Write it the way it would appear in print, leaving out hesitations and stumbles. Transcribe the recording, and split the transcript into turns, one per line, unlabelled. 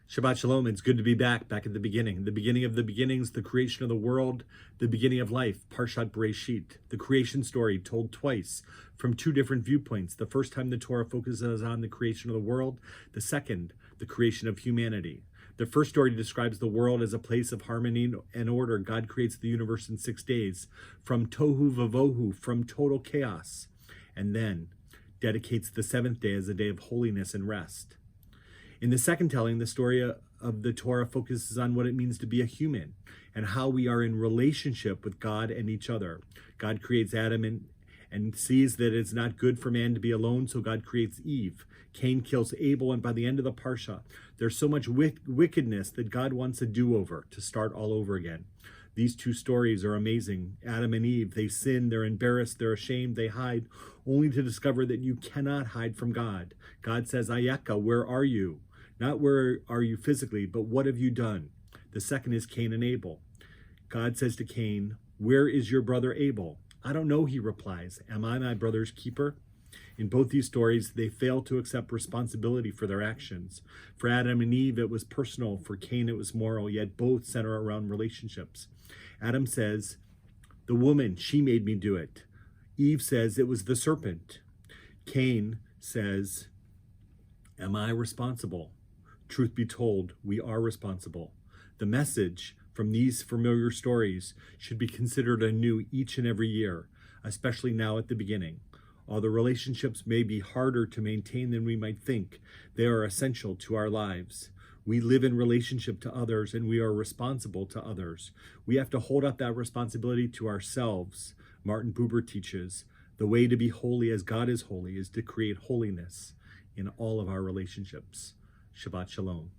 Shabbat Shalom. It's good to be back at the beginning of the beginnings, the creation of the world, the beginning of life, Parshat Bereshit, the creation story told twice from two different viewpoints. The first time the Torah focuses on the creation of the world, the second, the creation of humanity. The first story describes the world as a place of harmony and order. God creates the universe in 6 days, from tohu vavohu, from total chaos, and then dedicates the seventh day as a day of holiness and rest. In the second telling, the story of the Torah focuses on what it means to be a human and how we are in relationship with God and each other. God creates Adam and sees that it's not good for man to be alone, so God creates Eve. Cain kills Abel, and by the end of the Parsha, there's so much wickedness that God wants a do-over, to start all over again. These two stories are amazing. Adam and Eve, they sin, they're embarrassed, they're ashamed, they hide, only to discover that you cannot hide from God. God says, Ayeka, where are you? Not where are you physically, but what have you done? The second is Cain and Abel. God says to Cain, where is your brother Abel? I don't know, he replies. Am I my brother's keeper? In both these stories, they fail to accept responsibility for their actions. For Adam and Eve, it was personal. For Cain, it was moral, yet both center around relationships. Adam says, the woman, she made me do it. Eve says, it was the serpent. Cain says, am I responsible? Truth be told, we are responsible. The message from these familiar stories should be considered anew each and every year, especially now at the beginning. Although relationships may be harder to maintain than we might think, they are essential to our lives. We live in relationship to others, and we are responsible to others. We have to hold up that responsibility to ourselves. Martin Buber teaches, the way to be holy as God is holy is to create holiness in all of our relationships. Shabbat Shalom.